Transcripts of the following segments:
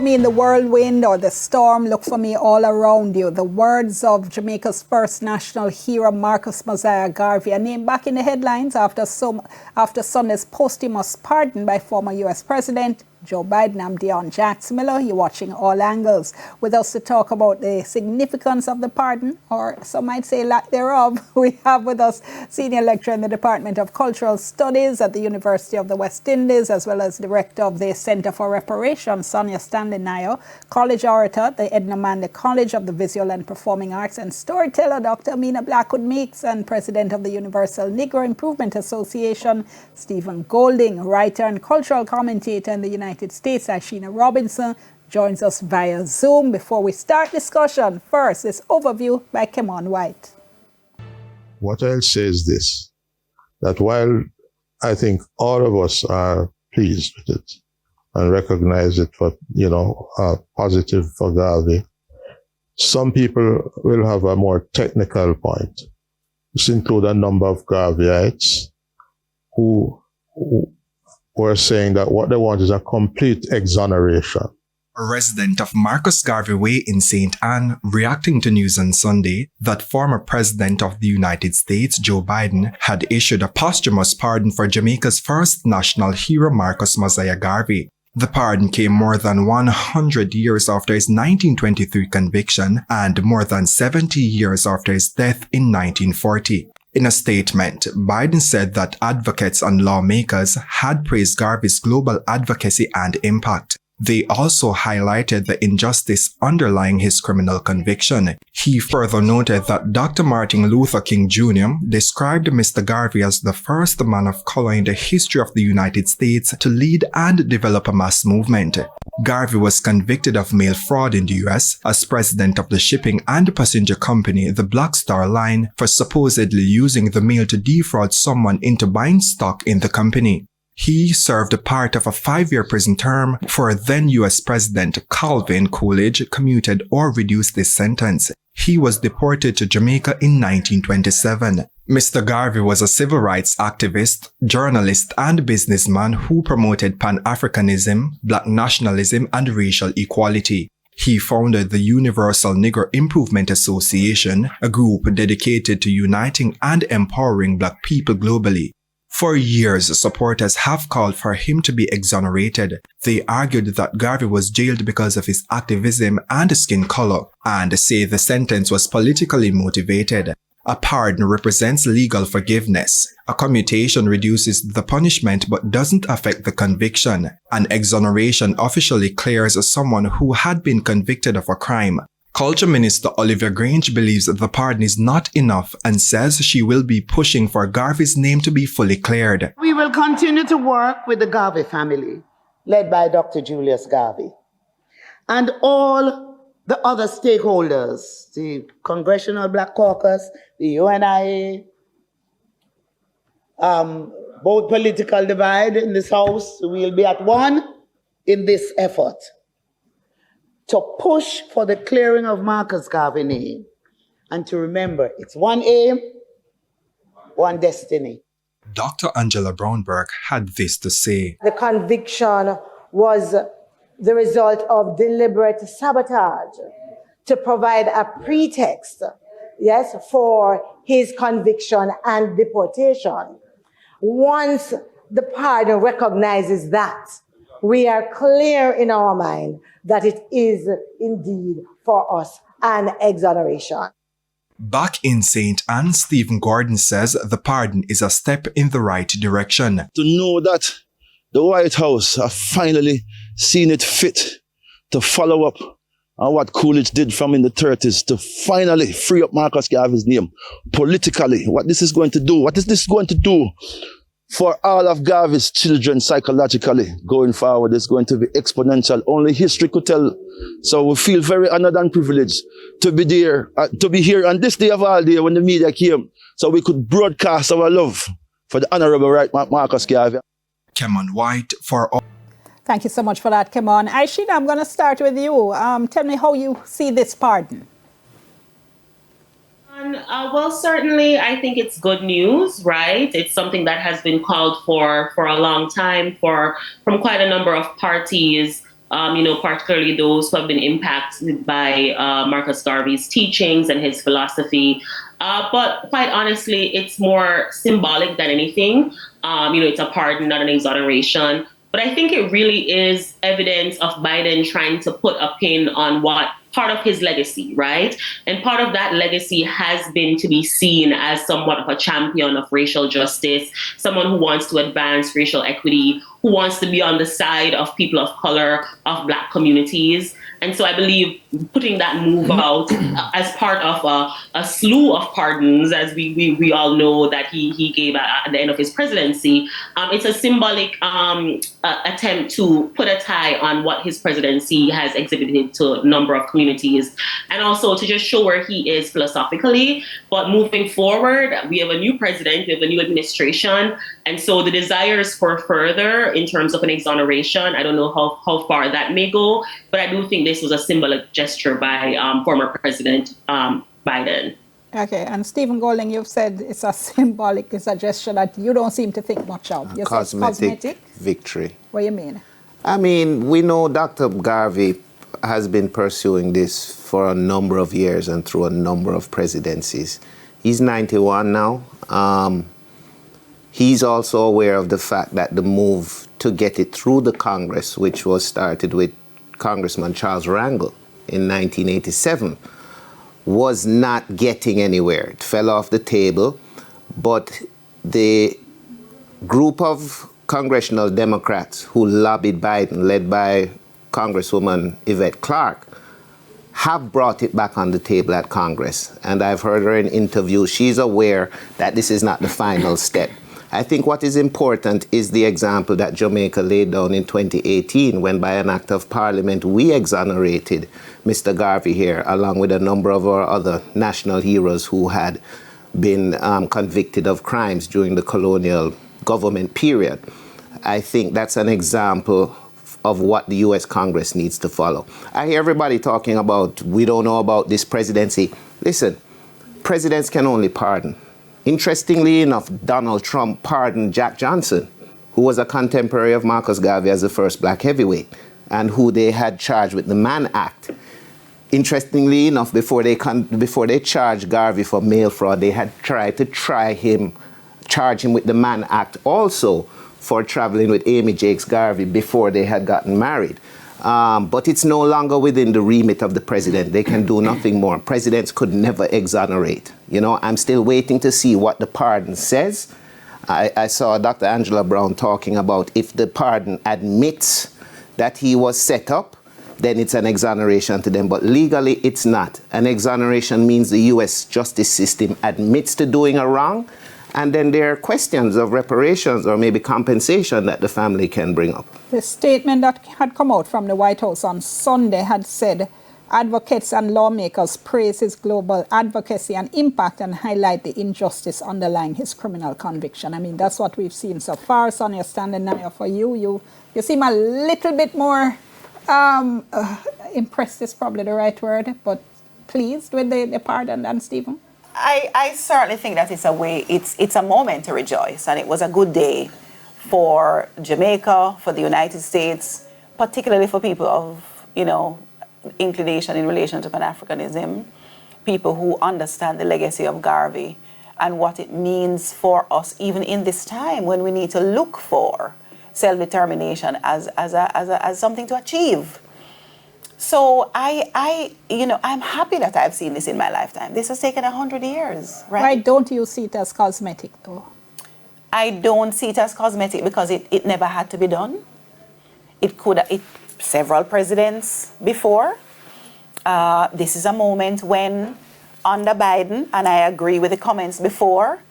Me in the whirlwind or the storm, look for me all around you. The words of Jamaica's first national hero, Marcus Mosiah Garvey, are named back in the headlines after Sunday's posthumous pardon by former U.S. President Joe Biden. I'm Dion Jax Miller. You're watching All Angles. With us to talk about the significance of the pardon, or some might say lack thereof, we have with us senior lecturer in the Department of Cultural Studies at the University of the West Indies, as well as director of the Center for Reparation, Sonia Stanley Nayo, college orator at the Edna Manley College of the Visual and Performing Arts, and storyteller Dr. Amina Blackwood Meeks, and president of the Universal Negro Improvement Association, Stephen Golding, writer and cultural commentator in the United States, Ashina Robinson, joins us via Zoom. Before we start discussion, first, this overview by Kemon White. What I'll say is this, that while I think all of us are pleased with it and recognize it for, positive for Garvey, some people will have a more technical point. This includes a number of Garveyites who were saying that what they want is a complete exoneration. A resident of Marcus Garvey Way in St. Anne, reacting to news on Sunday that former President of the United States, Joe Biden, had issued a posthumous pardon for Jamaica's first national hero, Marcus Mosiah Garvey. The pardon came more than 100 years after his 1923 conviction and more than 70 years after his death in 1940. In a statement, Biden said that advocates and lawmakers had praised Garvey's global advocacy and impact. They also highlighted the injustice underlying his criminal conviction. He further noted that Dr. Martin Luther King Jr. described Mr. Garvey as the first man of color in the history of the United States to lead and develop a mass movement. Garvey was convicted of mail fraud in the U.S. as president of the shipping and passenger company, the Black Star Line, for supposedly using the mail to defraud someone into buying stock in the company. He served a part of a 5-year prison term for then U.S. President Calvin Coolidge commuted or reduced his sentence. He was deported to Jamaica in 1927. Mr. Garvey was a civil rights activist, journalist, and businessman who promoted Pan-Africanism, Black nationalism, and racial equality. He founded the Universal Negro Improvement Association, a group dedicated to uniting and empowering Black people globally. For years, supporters have called for him to be exonerated. They argued that Garvey was jailed because of his activism and skin color, and say the sentence was politically motivated. A pardon represents legal forgiveness. A commutation reduces the punishment but doesn't affect the conviction. An exoneration officially clears someone who had been convicted of a crime. Culture Minister Olivia Grange believes that the pardon is not enough and says she will be pushing for Garvey's name to be fully cleared. We will continue to work with the Garvey family, led by Dr. Julius Garvey, and all the other stakeholders, the Congressional Black Caucus, the UNIA, both political divide in this House. We'll be at one in this effort to push for the clearing of Marcus Garvey's name, and to remember, it's one aim, one destiny. Dr. Angela Brownberg had this to say. The conviction was the result of deliberate sabotage to provide a pretext, yes, for his conviction and deportation. Once the pardon recognizes that, we are clear in our mind that it is indeed for us an exoneration. Back in St. Anne, Stephen Gordon says the pardon is a step in the right direction. To know that the White House have finally seen it fit to follow up on what Coolidge did from in the 30s, to finally free up Marcus Garvey's name politically. What this is going to do, what is this going to do for all of Garvey's children psychologically going forward is going to be exponential. Only history could tell. So we feel very honored and privileged to be there, to be here on this day of all day when the media came, so we could broadcast our love for the Honorable Right Marcus Garvey. Kemon White for all. Thank you so much for that, Kemon. Aishina, I'm going to start with you. Tell me how you see this pardon. Well, certainly, I think it's good news, right? It's something that has been called for a long time from quite a number of parties particularly those who have been impacted by Marcus Garvey's teachings and his philosophy. But quite honestly, it's more symbolic than anything. It's a pardon, not an exoneration. But I think it really is evidence of Biden trying to put a pin on what part of his legacy, right? And part of that legacy has been to be seen as somewhat of a champion of racial justice, someone who wants to advance racial equity, who wants to be on the side of people of color, of Black communities. And so I believe putting that move out as part of a slew of pardons, as we all know that he gave at the end of his presidency, it's a symbolic attempt to put a tie on what his presidency has exhibited to a number of communities, and also to just show where he is philosophically. But moving forward, we have a new president, we have a new administration, and so the desires for further in terms of an exoneration, I don't know how far that may go, but I do think this was a symbolic gesture by former President Biden. Okay, and Stephen Golding, you've said it's a gesture that you don't seem to think much of. You Cosmetic victory. What do you mean? I mean, we know Dr. Garvey has been pursuing this for a number of years and through a number of presidencies. He's 91 now. He's also aware of the fact that the move to get it through the Congress, which was started with Congressman Charles Rangel in 1987, was not getting anywhere. It fell off the table, but the group of congressional Democrats who lobbied Biden, led by Congresswoman Yvette Clarke, have brought it back on the table at Congress. And I've heard her in interviews. She's aware that this is not the final step. I think what is important is the example that Jamaica laid down in 2018 when, by an act of parliament, we exonerated Mr. Garvey here, along with a number of our other national heroes who had been convicted of crimes during the colonial government period. I think that's an example of what the U.S. Congress needs to follow. I hear everybody talking about, we don't know about this presidency. Listen, presidents can only pardon. Interestingly enough, Donald Trump pardoned Jack Johnson, who was a contemporary of Marcus Garvey as the first Black heavyweight, and who they had charged with the Mann Act. Interestingly enough, before they charged Garvey for mail fraud, they had tried to charge him with the Mann Act also for traveling with Amy Jakes Garvey before they had gotten married. But it's no longer within the remit of the president. They can do nothing more. Presidents could never exonerate. I'm still waiting to see what the pardon says. I saw Dr. Angela Brown talking about if the pardon admits that he was set up, then it's an exoneration to them. But legally, it's not. An exoneration means the U.S. justice system admits to doing a wrong, and then there are questions of reparations or maybe compensation that the family can bring up. The statement that had come out from the White House on Sunday had said, advocates and lawmakers praise his global advocacy and impact and highlight the injustice underlying his criminal conviction. I mean, that's what we've seen so far. Sonia, standing now for you. You seem a little bit more impressed is probably the right word, but pleased with the pardon than Stephen? I certainly think that it's a moment to rejoice, and it was a good day for Jamaica, for the United States, particularly for people of, inclination in relation to Pan-Africanism, people who understand the legacy of Garvey and what it means for us, even in this time when we need to look for self-determination as something to achieve. So I'm happy that I've seen this in my lifetime. This has taken 100 years, right? Why don't you see it as cosmetic, though? I don't see it as cosmetic because it never had to be done. Several presidents before. This is a moment when, under Biden, and I agree with the comments before,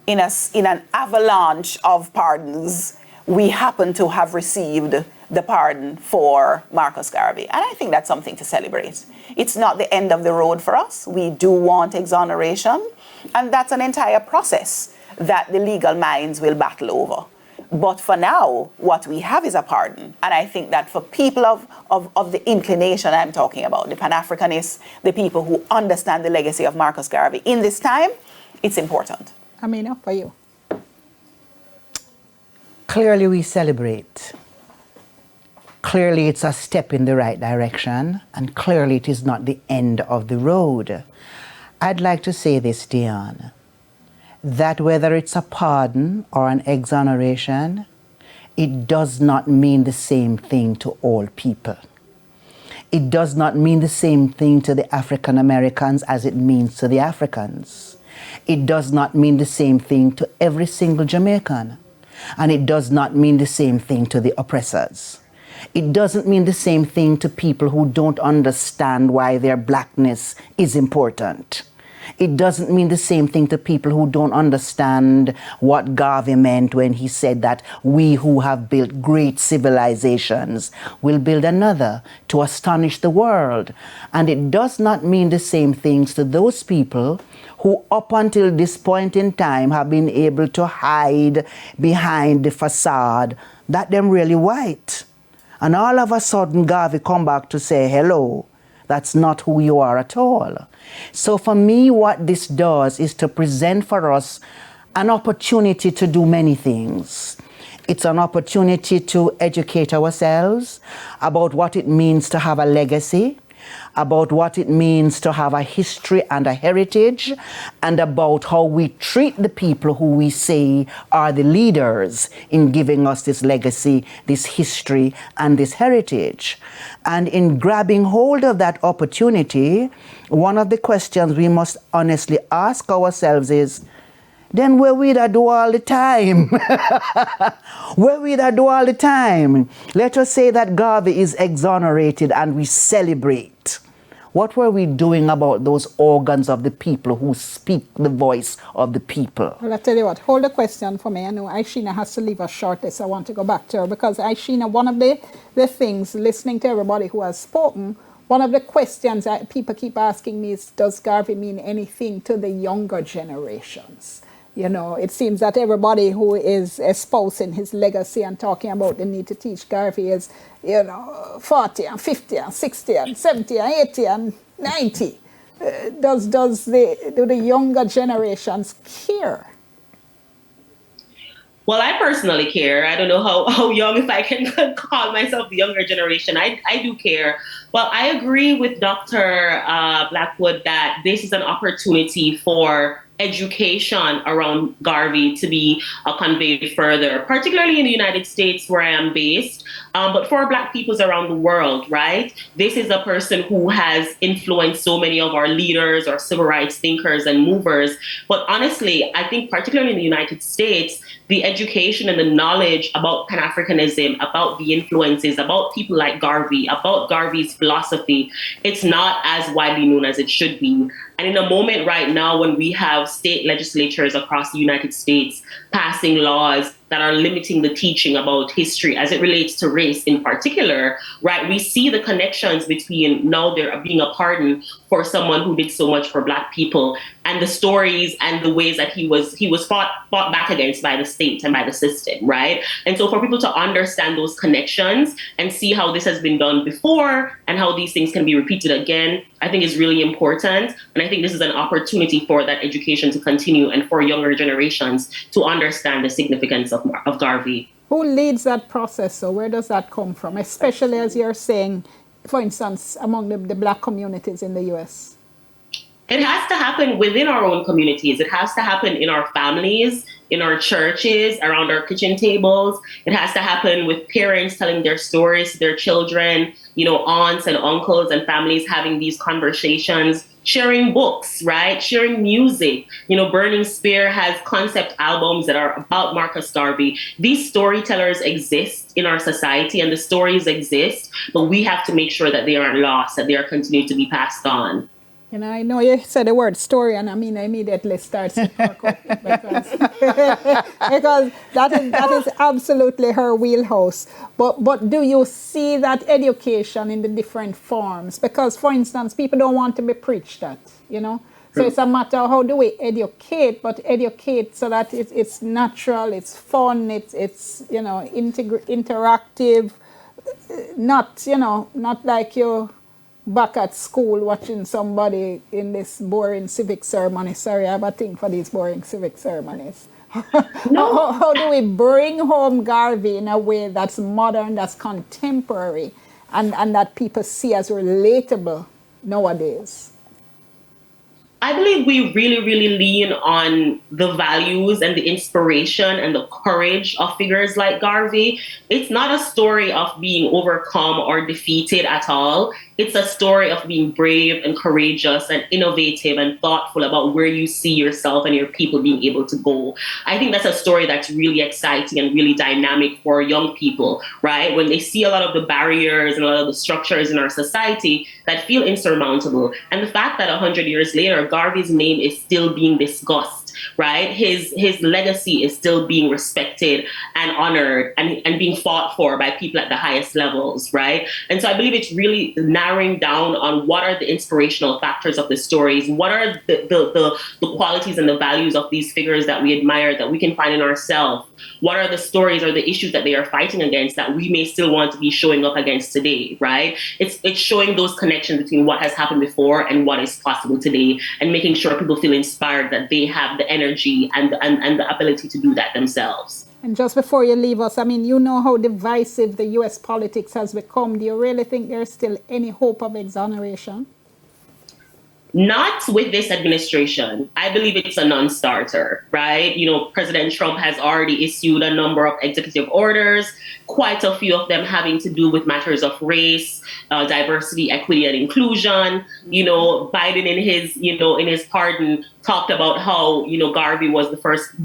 in an avalanche of pardons, we happen to have received the pardon for Marcus Garvey. And I think that's something to celebrate. It's not the end of the road for us. We do want exoneration. And that's an entire process that the legal minds will battle over. But for now, what we have is a pardon. And I think that for people of the inclination I'm talking about, the Pan-Africanists, the people who understand the legacy of Marcus Garvey, in this time, it's important. Amina, for you. Clearly we celebrate. Clearly, it's a step in the right direction, and clearly it is not the end of the road. I'd like to say this, Dion, that whether it's a pardon or an exoneration, it does not mean the same thing to all people. It does not mean the same thing to the African Americans as it means to the Africans. It does not mean the same thing to every single Jamaican. And it does not mean the same thing to the oppressors. It doesn't mean the same thing to people who don't understand why their blackness is important. It doesn't mean the same thing to people who don't understand what Garvey meant when he said that we who have built great civilizations will build another to astonish the world. And it does not mean the same things to those people who up until this point in time have been able to hide behind the facade that them really white. And all of a sudden Garvey come back to say, hello, that's not who you are at all. So for me, what this does is to present for us an opportunity to do many things. It's an opportunity to educate ourselves about what it means to have a legacy, about what it means to have a history and a heritage, and about how we treat the people who we say are the leaders in giving us this legacy, this history, and this heritage. And in grabbing hold of that opportunity, one of the questions we must honestly ask ourselves is, then where we that do all the time? Where we that do all the time? Let us say that Garvey is exonerated and we celebrate. What were we doing about those organs of the people who speak the voice of the people? Well, I tell you what, hold the question for me. I know Aishina has to leave us shortly, so I want to go back to her. Because Aishina, one of the things, listening to everybody who has spoken, one of the questions that people keep asking me is, does Garvey mean anything to the younger generations? You know, it seems that everybody who is espousing his legacy and talking about the need to teach Garvey is, 40 and 50 and 60 and 70 and 80 and 90. Do the younger generations care? Well, I personally care. I don't know how young, if I can call myself the younger generation. I do care. But I agree with Dr. Blackwood that this is an opportunity for education around Garvey to be conveyed further, particularly in the United States where I am based, but for Black peoples around the world, right? This is a person who has influenced so many of our leaders, our civil rights thinkers and movers. But honestly, I think particularly in the United States, the education and the knowledge about Pan-Africanism, about the influences, about people like Garvey, about Garvey's philosophy, it's not as widely known as it should be. And in a moment right now when we have state legislatures across the United States passing laws that are limiting the teaching about history as it relates to race in particular, right? We see the connections between now there being a pardon for someone who did so much for Black people and the stories and the ways that he was fought back against by the state and by the system, right? And so for people to understand those connections and see how this has been done before and how these things can be repeated again, I think is really important. And I think this is an opportunity for that education to continue and for younger generations to understand the significance of Garvey. Who leads that process? So where does that come from? Especially as you're saying, for instance, among the Black communities in the U.S. It has to happen within our own communities. It has to happen in our families, in our churches, around our kitchen tables. It has to happen with parents telling their stories to their children, aunts and uncles and families having these conversations, sharing books, right? Sharing music. Burning Spear has concept albums that are about Marcus Garvey. These storytellers exist in our society and the stories exist, but we have to make sure that they aren't lost, that they are continuing to be passed on. I know you said the word story, and I immediately starts to talk up because that is absolutely her wheelhouse. But do you see that education in the different forms? Because, for instance, people don't want to be preached at, So it's a matter of how do we educate, but educate so that it's natural, it's fun, it's interactive, not like you back at school watching somebody in this boring civic ceremony. Sorry, I have a thing for these boring civic ceremonies. No. How do we bring home Garvey in a way that's modern, that's contemporary, and that people see as relatable nowadays? I believe we really, really lean on the values and the inspiration and the courage of figures like Garvey. It's not a story of being overcome or defeated at all. It's a story of being brave and courageous and innovative and thoughtful about where you see yourself and your people being able to go. I think that's a story that's really exciting and really dynamic for young people, right? When they see a lot of the barriers and a lot of the structures in our society that feel insurmountable. And the fact that 100 years later, Garvey's name is still being discussed, right? His legacy is still being respected and honored and being fought for by people at the highest levels, right? And so I believe it's really narrowing down on what are the inspirational factors of the stories, what are the qualities and the values of these figures that we admire, that we can find in ourselves. What are the stories or the issues that they are fighting against that we may still want to be showing up against today, right? It's showing those connections between what has happened before and what is possible today, and making sure people feel inspired that they have the energy and the ability to do that themselves. And just before you leave us, I mean, you know how divisive the U.S. politics has become. Do you really think there's still any hope of exoneration? Not with this administration. I believe it's a non-starter, right? You know, President Trump has already issued a number of executive orders, quite a few of them having to do with matters of race, diversity, equity, and inclusion. You know, Biden in his pardon talked about how, you know, Garvey was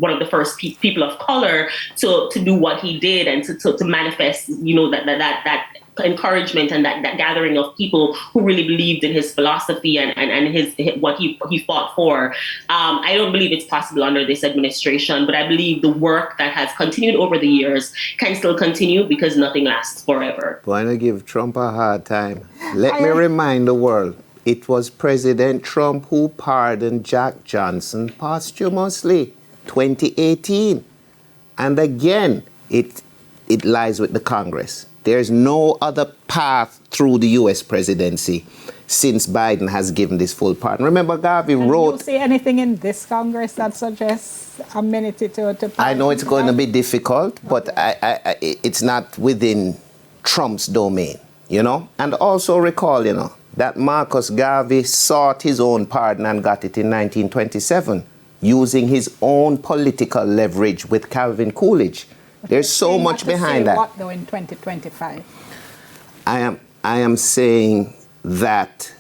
one of the first people of color to do what he did and to manifest, you know, that encouragement and that gathering of people who really believed in his philosophy and his what he fought for. I don't believe it's possible under this administration, but I believe the work that has continued over the years can still continue because nothing lasts forever. Want to give Trump a hard time? Let me remind the world, it was President Trump who pardoned Jack Johnson posthumously, 2018. And again, it lies with the Congress. There's no other path through the U.S. presidency since Biden has given this full pardon. Remember, Garvey wrote... Do you see anything in this Congress that suggests amenity to pardon? I know it's going to be difficult, but it's not within Trump's domain, you know? And also recall, you know, that Marcus Garvey sought his own pardon and got it in 1927, using his own political leverage with Calvin Coolidge. There's so much behind that. What though in 2025? I am saying that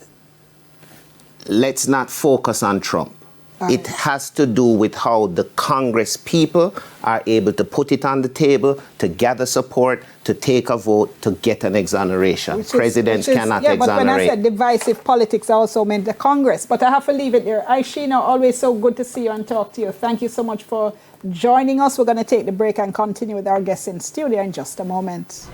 let's not focus on Trump. It has to do with how the Congress people are able to put it on the table, to gather support, to take a vote, to get an exoneration. Presidents cannot exonerate. But when I said divisive politics, I also meant the Congress. But I have to leave it there. Aishina, always so good to see you and talk to you. Thank you so much for joining us. We're going to take the break and continue with our guests in studio in just a moment.